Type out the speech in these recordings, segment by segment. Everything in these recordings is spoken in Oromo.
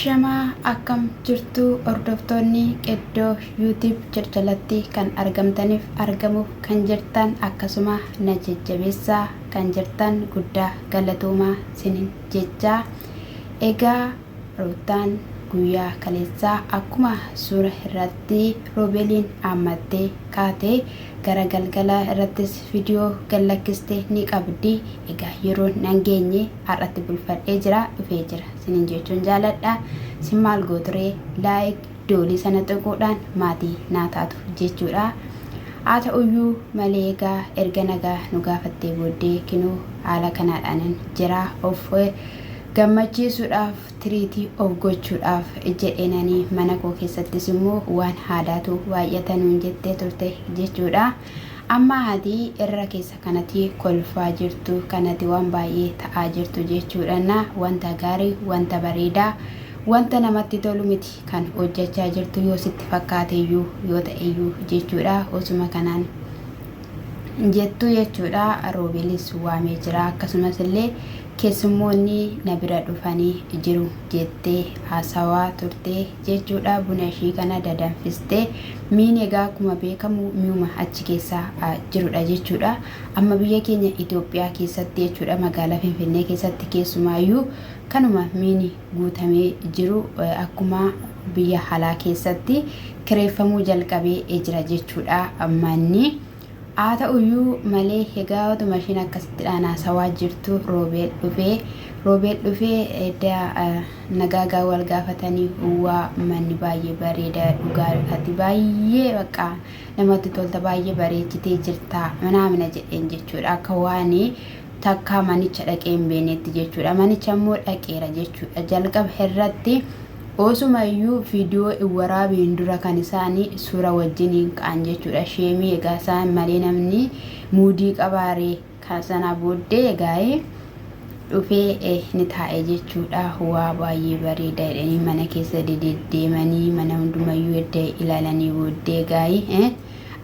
Ashamaa akkam jirtu hordoftoonni Qeddoo YouTube jalatti kan argamtaniif argamuuf kan jirtan akkasuma na jajjabeessaa kan jirtan guddaa galatoomaa sinin jechaa egaa Ruutaan guyyaa kaleessaa akkuma suura irratti Roobeliin ammattee kaatee gara galgala irrattis viidiyoo gallakkiste ni qabdi. Egaa yeroo nan geenye har'atti bulfadhee jira dhufee jira sinin jechuun jaaladha. Sin maal gooturee like doolii sana xiqqoodhaan maatii naa taatu jechuudha. Haa ta'uyyuu malee egaa erga nagaa nu gaafattee booddee kinoo haala kanaadhaan jira of gammachiisuudhaaf tiriitii of gochuudhaaf jedheenanii mana koo keessattis immoo waan haadaatu baay'atanuun jettee turte jechuudha. Amma haati irra keessa kanatti kolfaa jirtu kanatti waan baay'ee ta'aa jirtu jechuudha. Wanta gaarii wanta bareedaa wanta namatti tolu miti kan hojjechaa jirtu yoo sitti fakkaateyyuu yoo ta'eyyuu jechuudha. Osuma kanaan jettu jechuudha. Roobelis waamee jira akkasumas illee keessummoonni na bira dhufanii jiru jettee haasawaa turte jechuudha. Buna ishii kana dadanfiste miin egaa akkuma beekamu mi'uma achi keessaa jirudha jechuudha. Amma biyya keenya Itoophiyaa keessatti jechuudha magaalaa Finfinnee keessatti keessumaayyuu kanuma miini guutamee jiru akkuma biyya alaa keessatti kireeffamuu jalqabee jira jechuudha. Manni haa ta'uyyuu malee egaa utuma ishiin akkasitti haasawaa jirtu Roobel dhufee nagaagaa wal gaafatanii waa manni baay'ee bareeda dhugaadhaati baay'ee bakka namatti tolta baay'ee bareechitee jirta mana jedheen jechuudha. Akka waan takka manicha dhaqee hin beenetti jechuudha. Manicha immoo dhaqeera jechuudha. Jalqaba irratti osumayyuu viidiyoo waraabeen dura kan isaanii suura wajjiniin ka'an jechuudha. Sheemii egaa isaan malee namni muudii qabaaree kan sana booddee egaa dhufee ni taa'e jechuudha. Waa baay'ee bareeda jedhanii mana keessa deddeemanii mana hundumayyuu edda ilaalanii booddee egaa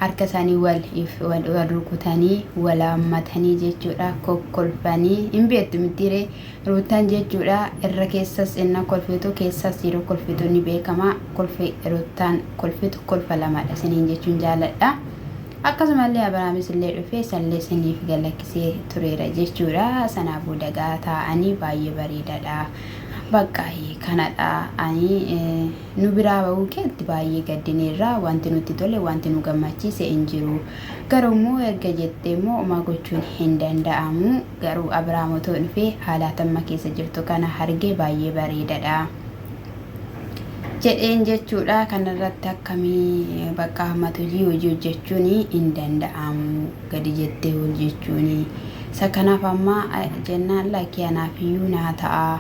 harka isaanii wal rukutanii wal hammatanii jechuudha. Kokkolfanii hin beektu mitiiree Ruutaan jechuudha. Irra keessas inna kolfitu keessas yeroo kolfitu ni beekama. Kolfi Ruutaan kolfitu kolfa lamadha siniin jechuun jaaladha. Akkasumallee Abrahaamis illee dhufee sallee siniif galakkisee tureera jechuudha. Sanaa booda gaa taa'anii baay'ee bareedadha. Bakka kanadha ani nu biraa bahuu keetti baay'ee gaddineerra wanti nutti tole wanti nu gammachiise hin jiru. Garuu immoo erga jettee immoo homaa gochuun hin danda'amu. Garuu Abrahaam otoo dhufee haala tamma keessa jirtu kana argee baay'ee bareedadha jedheen jechuudha. Kanarratti akkamii bakka hammatu hojii hojjechuun hin danda'amu gadi jettee hojjechuun. Isa kanaaf amma jennaan lakkii anaafiyyuu naa ta'a.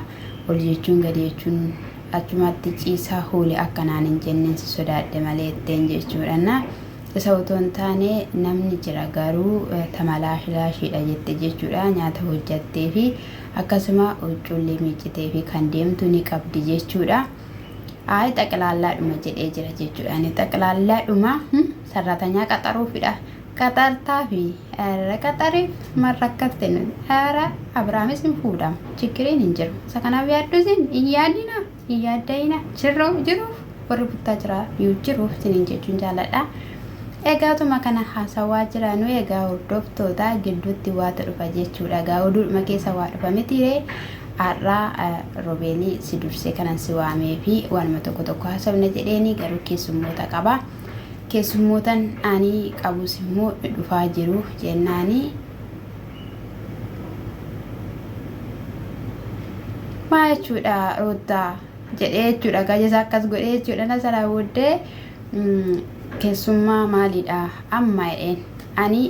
Ol jechuun gadi jechuun achumatti ciisaa hoolee akkanaan hin jenneen si sodaadhe malee itteen jechuudha. Isa otoo hin taane namni jira garuu tamalaashiidha jette jechuudha. Nyaata hojjattee fi akkasuma huccuullee miiccitee fi kan deemtu ni qabdi jechuudha. Xaqilaallaadhuma jedhee jira jechuudha. Xaqilaallaadhuma sarratanyaa qaxaruufidha. Qaxartaa fi qaxariif marrakkatti Abrahaamis hin fuudhamu. Chikkiriin hin jiru. Isa kanaaf yaadduusin hin yaadina hin yaaddayina jiruuf warri buttaa jira yoo jiruuf siniin jechuun jaaladha. Egaatuma kana haasawaa jiranu egaa hordoftoota gidduutti waata dhufa jechuudha. Egaa oduudhuma keessa waa dhufa mitiiree har'aa Roobelii si dursee kanan si waamee fi waanuma tokko haasofna jedheeni garuu keessummoota qaba. Keessummootan ani qabus immoo dhufaa jiru jennaanii maa jechuudha. Ruutaa jedhee jechuudha. Gajesaa akkas godhee jechuudha. Nasaraa booddee keessummaa maalidha amma jedheen ani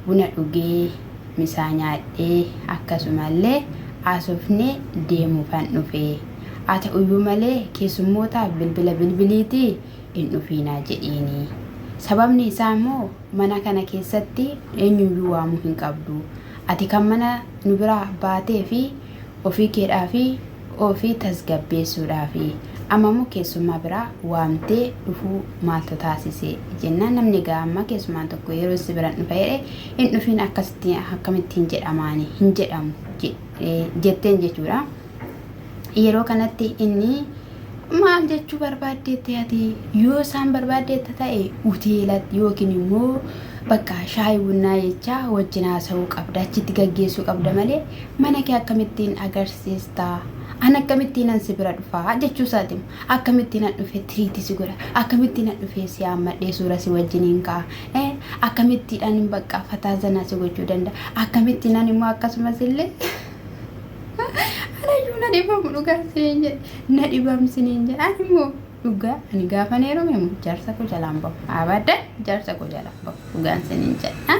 buna dhugee misaa nyaadhee akkasumallee haasofnee deemuufan dhufee haa ta'uyyuu malee keessummootaaf bilbiliitii hin dhufiinaa jedheeni. Sababni isaa immoo mana kana keessatti eenyuyyuu waamuu hin qabdu. Ati kan mana nu biraa baatee fi ofii keedhaa fi ofii tasgabbeessuudhaa fi amma immoo keessummaa biraa waamtee dhufuu maaltu taasise jennaan. Namni egaa amma keessummaan tokko yeroo si biraan dhufa jedhee hin dhufiin akkamittiin jedhamaani hin jedhamu jetteen jechuudha. Yeroo kanatti inni maal jechuu barbaaddeetti ati yoo isaan barbaaddeetta ta'e hoteelatti yookiin immoo bakka shaayii bunnaa jecha wajjin haasa'uu qabda achitti gaggeessuu qabda malee mana kee akkamittiin agarsiista an akkamittiin an si bira dhufaa jechuu isaatiin akkamittiin an dhufe tiriitii si godha akkamittiin an dhufe si hammadhee suura si wajjiniin ka'a akkamittiin an bakka fataa zanaa si gochuu danda'a akkamittiin an immoo akkasumas illee anayyuu na dhibamu dhugaa siniin jedhe na dhibam siniin jedhe ani immoo dhugaa ani gaafa neerome jaarsa koo jalaan bahu abadda jaarsa koo jalaan bahu dhugaan siniin jedhe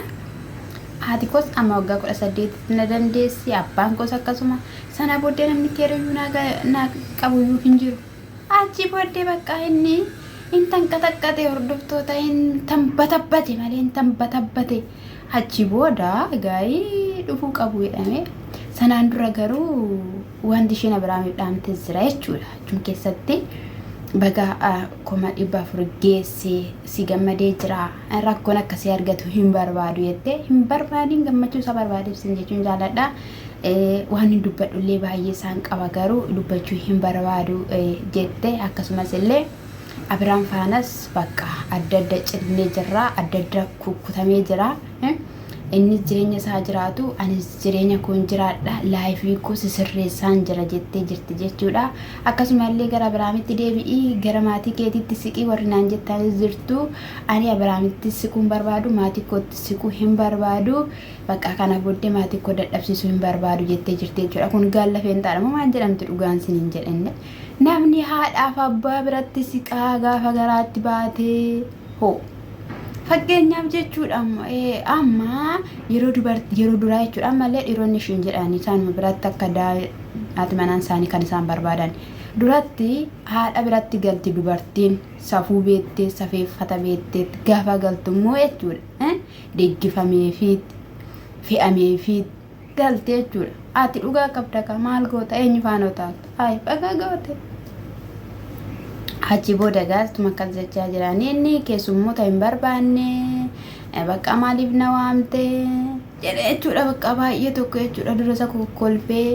haati koos amma waggaa 18 na dandeessi abbaan koos akkasuma sana booddee namni keeriyyuu na qabuyyuu hin jiru achi booddee bakka inni intan qaxaqqate hordoftoota intan batabbate malee intan batabbate achi booda gaa'ii dhufuu qabu jedhame sanaan dura garuu wanti isheen Abiraamiif dhaamte jira jechuudha achuun keessatti baga koma 400 geesse si gammadee jira rakkoon akkasii argatu hin barbaadu jettee hin barbaadin gammachuu isa barbaadeef sin jechuun jaaladha waan hin dubbadhullee baay'ee isaan qaba garuu dubbachuu hin barbaadu jette akkasumas illee Abiraam faanas bakka adda adda cirnee jirra adda adda kukkutamee jira inni jireenya isaa jiraatu anis jireenya koon jiraadha laayifii koo sirreessaan jira jettee jirti jechuudha akkasumallee gara Abiraamitti deebi'ii gara maatii keetiitti siqii warri naan jettaanis jirtu ani Abiraamitti siquun barbaadu maatii kootti siquu hin barbaadu bakka kana booddee maatii koo dadhabsiisuu hin barbaadu jettee jirti jechuudha kun gaallafeen taadhamoo maal jedhamti dhugaan siniin jedhenne namni haadhaaf abbaa biratti siqaa gaafa garaatti baatee hoo fakkeenyaaf jechuudha amma yeroo duraa jechuudha ammallee dhiironni ishiin jedhanii isaan biratti akka haati manaan isaanii kan isaan barbaadan duratti haadha biratti galti dubartiin safuu beettee safeeffata beettee gaafa galtummoo jechuudha deeggifameefiit fe'ameefiit galti jechuudha ati dhugaa qabda ka maal goota eenyu faana utaaltu ay baga goote achi booda gaastuma akkas jechaa jiranii inni keessummoota hin barbaanne bakka maaliif na waamte jedhe jechuudha bakka baay'ee tokko jechuudha dura isa kokkolfee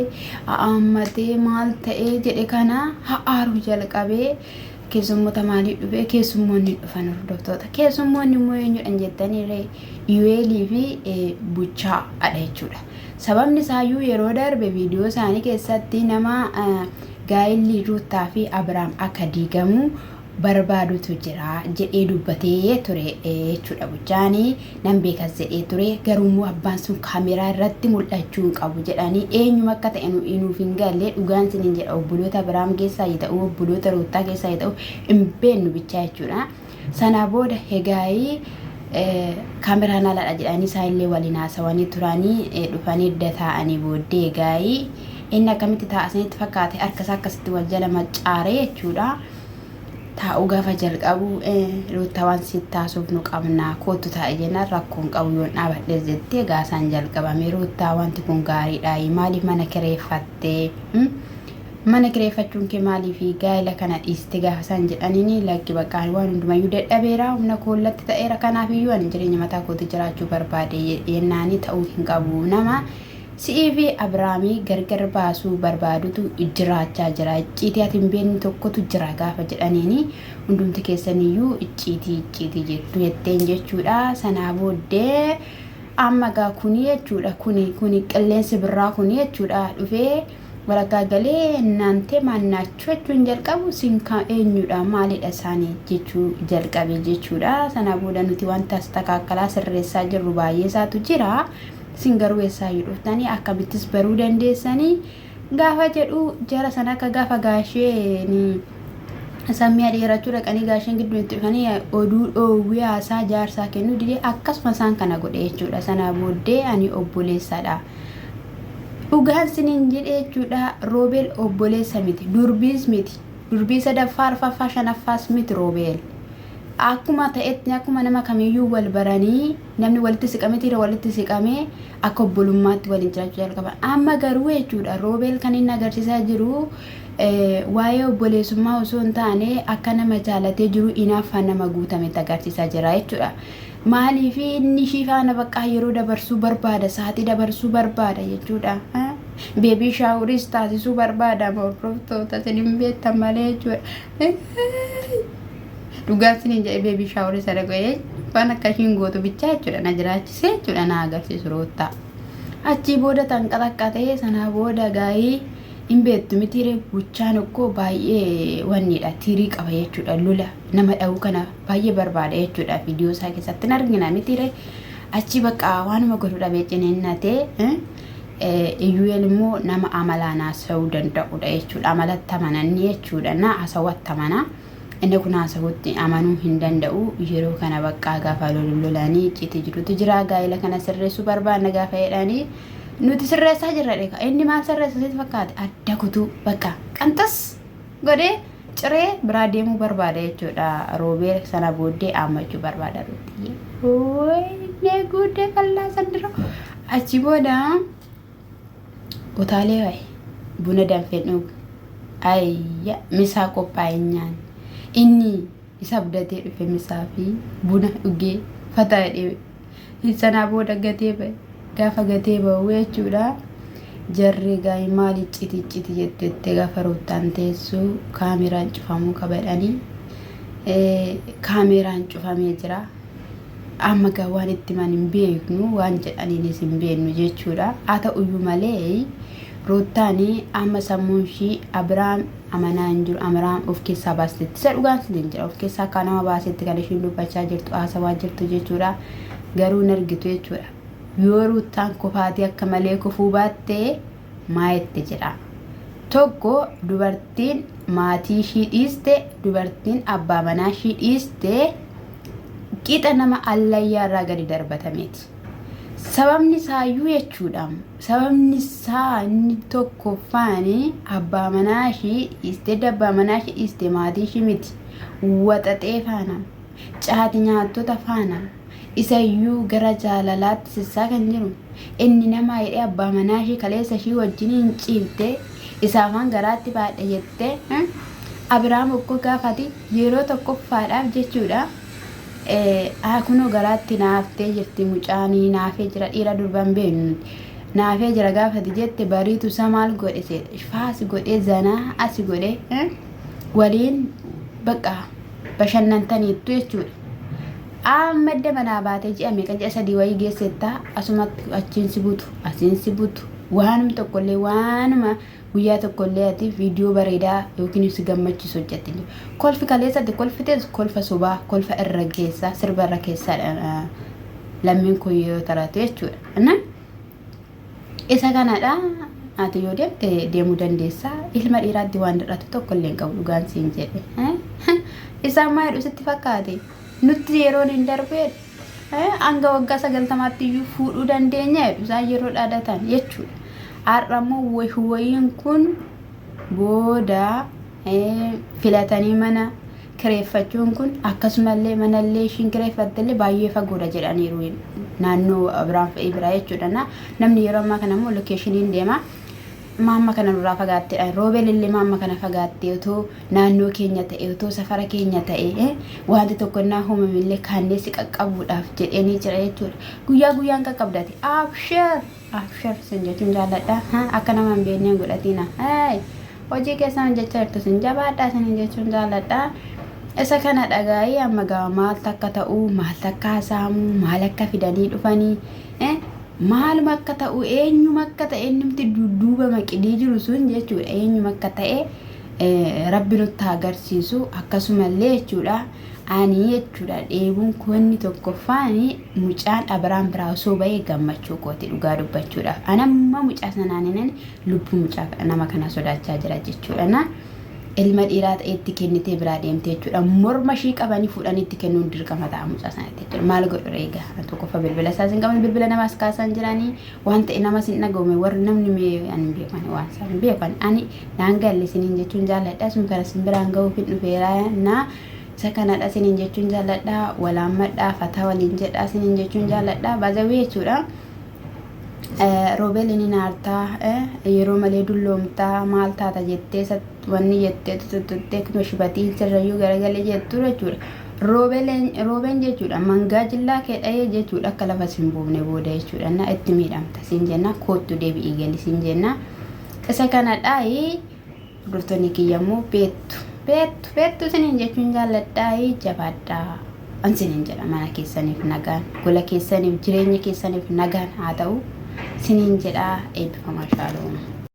haammatee maal ta'ee jedhe kana haaruu jalqabee keessummoota maaliif dhufee keessummoonni dhufan hordoftoota keessummoonni immoo eenyudhan jettanii Yuweelii fi Buchaa adha jechuudha sababni isaayyuu yeroo darbe viidiyoo isaanii keessatti nama gaa'illi Ruutaa fi Abiraam akka diigamu barbaadutu jira jedhee dubbatee ture jechuudha Buchaanii nan beekas jedhee ture garuu abbaan sun kaameraa irratti mul'achuu qabu jedhanii eenyuma akka ta'e nuuf hin galle dhugaan siniin jedha obboloota Abiraam keessaa yoo ta'u obboloota Ruutaa keessaa yoo ta'u hin beeknu bichaa jechuudha sana booda egaayii kaameraan alaadha jedhanii isaanillee waliin haasawanii turanii dhufanii edda taa'anii booddee egaayii inni akkamitti taa'asanitti fakkaate harkasaa akkasitti wal jala maccaaree jechuudha taa'uu gaafa jalqabu Ruutaa waan sitti taasuuf nu qabna kootu taa'e jennaan rakkoon qabu yoon dhaabadhees jettee gaasaan jalqabame Ruutaa wanti kun gaariidha maaliif mana kireeffattee mana kireeffachuun kee maaliif gaa'ela kana dhiiste gaafa isaan jedhaniini lakki bakka waan hundumayyuu dadhabeera humna koollatti ta'eera kanaaf iyyuu ani jireenya mataa kootti jiraachuu barbaade yennaanii ta'uu hin qabu nama si'ii fi Abiraamii gargar baasuu barbaadutu jiraachaa jira icciitii ati hin beekne tokkotu jira gaafa jedhaniini hundumti keessaniyyuu icciitii jettu jetteen jechuudha sanaa booddee amma gaa kuni jechuudha kuni qilleensi birraa kuni jechuudha dhufee walakkaa galee naante maannachuu jechuun jalqabu sinka eenyudha maalidha isaanii jechuu jalqabe jechuudha sanaa booda nuti wanta astakaakalaa sirreessaa jirru baay'ee isaatu jira singaruu eessaa dhuftanii akkamittis baruu dandeessanii gaafa jedhu jara sana akka gaafa gaasheen sammii dheerachuu dhaqanii gaasheen gidduu itti dhufanii oduu dhoowwee haasaa jaarsaa kennuu didee akkasuma isaan kana godhe jechuudha sanaa booddee ani obboleessadha dhugaan siniin jedhe jechuudha Roobeel obboleessa miti durbiis miti durbii sadaffaa arfaffaa shanaffaas miti Roobeel akkuma ta'etti akkuma nama kamiyyuu wal baranii namni walitti siqamee walitti siqamee akka obbolummaatti waliin jiraachuu jalqaban amma garuu jechuudha Roobeel kan inni agarsiisaa jiru waa'ee obboleessummaa osoo hin taane akka nama jaalatee jiru inaaffaan nama guutametti agarsiisaa jira jechuudha maaliif inni ishii faana bakka yeroo dabarsuu barbaada sa'aatii dabarsuu barbaada jechuudha beebii shaawuris taasisuu barbaada hordoftoota sinin beektan malee jechuudha. Dhugaan sinin jedhe beebii shaawuris sadaqee waan akkasiin gootu bichaa jechuudha na jiraachisee jechuudha na agarsiisu roottaa. Achi booda tan qaxaqqatee sana booda gaayii hin beektu mitiire guchaan okkoo baay'ee wanniidha tirii qaba jechuudha lula nama dha'uu kana baay'ee barbaada jechuudha viidiyoo isaa keessatti hin argina mitiire achi bakka waanuma godhu dhabee ciniinnatee iyyuu immoo nama amalaan haasa'uu danda'udha jechuudha amalatti amananni jechuudha na haasawatti amana inni kun haasawutti amanuu hin danda'u yeroo kana bakka gaafa lolanii citi jirutu jira gaa'ela kana sirreessuu barbaanna gaafa jedhanii nuti sirreessaa jirra dheeka inni maal sirreessa sitti fakkaate adda kutuu bakka qantas godhee ciree biraa deemuu barbaada jechuudha roobee sana booddee ammachuu barbaada ruutii woyne guddee fallaa sandiro achi booda utaalee wayi buna danfeen dhugu ayya misaa qophaa'e nyaan inni isa abdatee dhufe misaa fi buna dhugee fataa dhee sana booda gatee ba'e gaafa gatee ba'u jechuudha jarri gaa'ii maali citi jettee gaafa roottaan teessuu kaameraan cufamuu qabadhanii kaameraan cufamee jira amma gaa waan itti man hin beeknu waan jedhaniinis hin beeknu jechuudha haa ta'uyyuu malee roottaanii amma sammuun ishii Abiraam amanaa hin jiru Abiraam of keessaa baastetti isa dhugaan siin jira of keessaa akka nama baasetti kan ishiin dubbachaa jirtu haasawaa jirtu jechuudha garuu hin argitu jechuudha. Yoo roottaan kofaatee akka malee kufuu baattee maayetti jira tokko dubartiin maatii ishii dhiiste dubartiin abbaa manaa ishii dhiiste qixa nama allayyaa irraa gadi darbatameeti sababni isaayyuu jechuudha sababni isaa inni tokkoffaani abbaa manaa ishii dhiiste abbaa manaa ishii dhiiste maatii ishii miti waxaxee faana caati nyaattota faana isayyuu gara jaalalaatti sissaa kan jiru inni nama hidhee abbaa manaa ishii kaleessa ishii wajjin hin ciifte isaafaan garaatti baadhe jette Abiraam okkoo gaafati yeroo tokkoffaadhaaf jechuudha kunoo garaatti naaftee jirti mucaanii naafee jira dhiira durban beeknu naafee jira gaafati jette bariitu isa maal godhe faasi godhee zanaa asi godhe waliin bakka bashannantaniittu jechuudha. Ammadda manaa baatee ji'a meeqa ji'a sadii wayii geessetta asumatti achiin si butu asiin si butu waanuma tokkollee waanuma guyyaa tokkollee ati viidiyoo bareedaa yookiin si gammachiisu hojjette kolfi kaleessatti kolfitees kolfa sobaa kolfa irra geessaa sirba irra keessaa lammiin kun yoo taratu jechuudha isa kanadha ati yoo deemte deemuu dandeessaa ilma dhiiraatti waan dhadhatu tokkollee hin qabu dhugaan siin jedhe isaan maa jedhu sitti fakkaate nuti yeroon hin darbee hanga waggaa 90 iyyuu fuudhuu dandeenya jedhu isaan yeroo dhaadatan jechuudha. Har'ammoo wayiin kun booda filatanii mana kireeffachuun kun akkasumallee manallee ishiin kireeffattellee baay'ee fagoodha jedhaniiru naannoo Abiraam fa'ii biraa jechuudha. Namni yeroo ammaa kana immoo lokeeshiniin deema. Mamma kana nurraa fagaattee roobelillee mamma kana fagaattee otoo naannoo keenya ta'e otoo safara keenya ta'e wanti tokko naa uumamillee kaanneessi qaqqabuudhaaf jedhanii jira jechuudha. Guyyaa guyyaan qaqqabdate abshar sin jechuun jaalladha akka nama hin beekneen godhatina hojii keessan jecha jirtu sin jabaadhaa sin jechuun jaalladha. Isa kana dhagaa'ee amma gaa maal takka ta'uu maal takka haasa'amuu maal akka fidanii dhufanii maaluma akka ta'u eenyuma akka ta'e namti dudduuba maqidee jiru sun jechuudha eenyuma akka ta'e rabbi nutti agarsiisu akkasumallee jechuudha ani jechuudha dheebuun kunni tokkoffaani mucaan Abiraam biraa osoo ba'ee gammachuu kooti dhugaa dubbachuudhaaf anamma mucaa sanaanin lubbuu mucaa nama kana sodaachaa jira jechuudha ilma dhiiraa ta'etti kennitee biraa deemtee jechuudha morma ishii qabanii fuudhanii itti kennuun dirqama ta'a mucaa sanatti jechuudha maal godhu reegaa tokkoffa bilbila isaa sin qaban bilbila namaas kaasan jiranii waan ta'e nama sin dhaga'ume warri namni mee ani beekan waan isaa hin beekan ani naan galle siniin jechuun jaalladha sun kana sin biraan ga'uuf hin dhufeera na isa kanadha siniin jechuun jaalladha walaammadhaa fataa waliin jedhaa siniin jechuun jaalladha baazawii jechuudha. Roobelini naartaa yeroo malee dulloomtaa maal taata jettee wanni jettee tututtee kuma shibatiin sirrayyuu garagalee jettu jechuudha. Roobeen jechuudha mangaa jillaa kee dha'ee jechuudha akka lafa sin buufne booda jechuudha na itti miidhamta sin jenna koottu deebi'ii gali sin jenna. isa kanadhaayi hordoftoonni kiyyammoo beettu siniin jechuun jaalladhaayi jabaadhaa an siniin jedha mana keessaniif nagaan gola keessaniif jireenya keessaniif nagaan haa ta'u siniin jedhaa eebbifamaa shaalooma.